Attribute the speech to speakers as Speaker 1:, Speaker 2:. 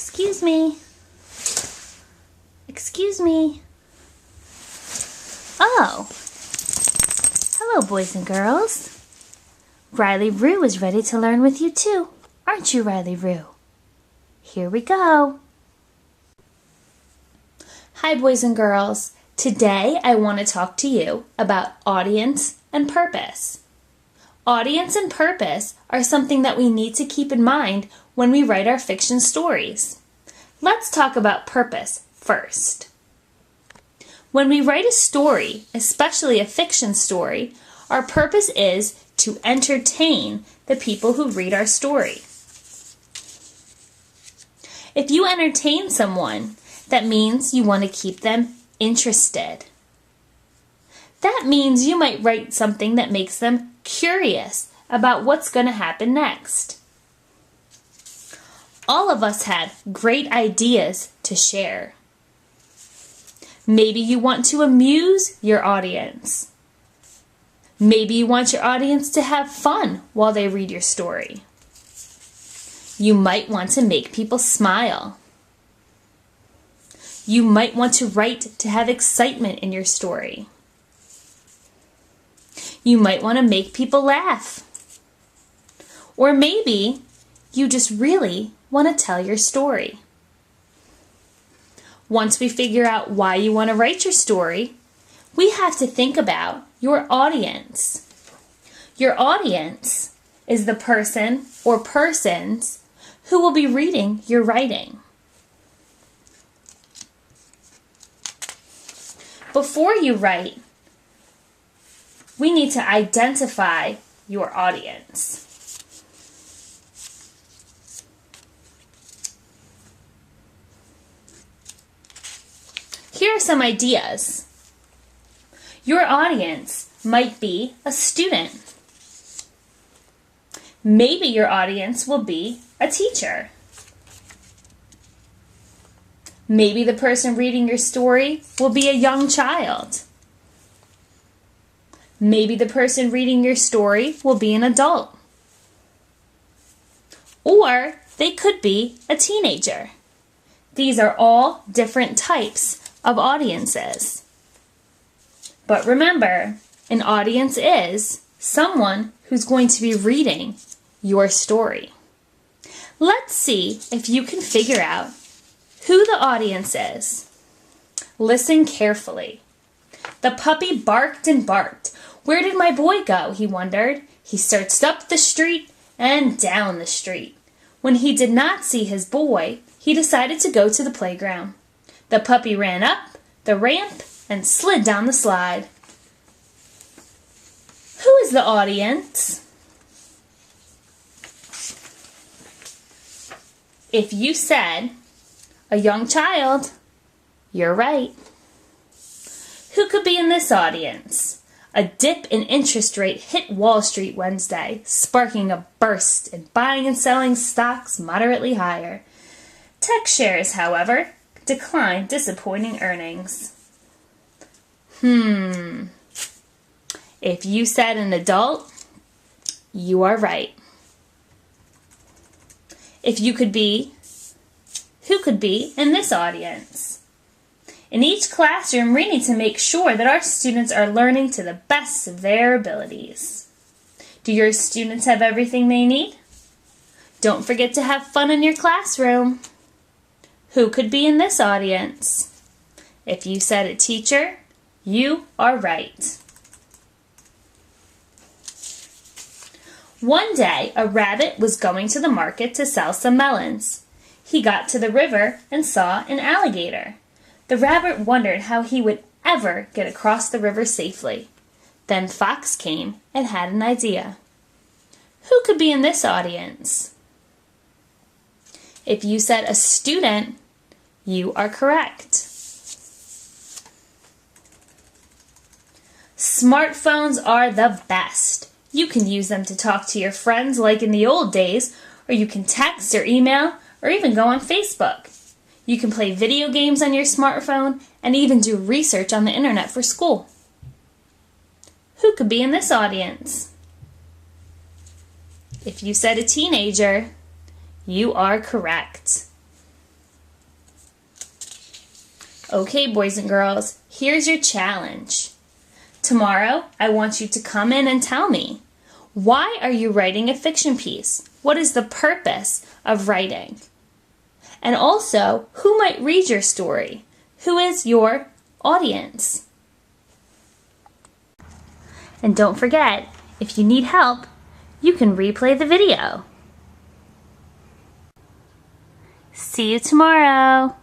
Speaker 1: Excuse me. Excuse me. Oh. Hello, boys and girls. Riley Roo is ready to learn with you too. Aren't you, Riley Roo? Here we go. Hi, boys and girls. Today I want to talk to you about audience and purpose. Audience and purpose are something that we need to keep in mind when we write our fiction stories. Let's talk about purpose first. When we write a story, especially a fiction story, our purpose is to entertain the people who read our story. If you entertain someone, that means you want to keep them interested. That means you might write something that makes them curious about what's going to happen next. All of us have great ideas to share. Maybe you want to amuse your audience. Maybe you want your audience to have fun while they read your story. You might want to make people smile. You might want to write to have excitement in your story. You might want to make people laugh. Or maybe you just really want to tell your story. Once we figure out why you want to write your story, we have to think about your audience. Your audience is the person or persons who will be reading your writing. Before you write, we need to identify your audience. Here are some ideas. Your audience might be a student. Maybe your audience will be a teacher. Maybe the person reading your story will be a young child. Maybe the person reading your story will be an adult. Or they could be a teenager. These are all different types of audiences. But remember, an audience is someone who's going to be reading your story. Let's see if you can figure out who the audience is. Listen carefully. The puppy barked and barked. Where did my boy go? He wondered. He searched up the street and down the street. When he did not see his boy, he decided to go to the playground. The puppy ran up the ramp and slid down the slide. Who is the audience? If you said a young child, you're right. Who could be in this audience? A dip in interest rate hit Wall Street Wednesday, sparking a burst in buying and selling stocks moderately higher. Tech shares, however, declined, disappointing earnings. If you said an adult, you are right. If you could be, who could be in this audience? In each classroom, we need to make sure that our students are learning to the best of their abilities. Do your students have everything they need? Don't forget to have fun in your classroom. Who could be in this audience? If you said a teacher, you are right. One day, a rabbit was going to the market to sell some melons. He got to the river and saw an alligator. The rabbit wondered how he would ever get across the river safely. Then Fox came and had an idea. Who could be in this audience? If you said a student, you are correct. Smartphones are the best. You can use them to talk to your friends like in the old days, or you can text or email, or even go on Facebook. You can play video games on your smartphone and even do research on the internet for school. Who could be in this audience? If you said a teenager, you are correct. Okay, boys and girls, here's your challenge. Tomorrow, I want you to come in and tell me, why are you writing a fiction piece? What is the purpose of writing? And also, who might read your story? Who is your audience? And don't forget, if you need help, you can replay the video. See you tomorrow.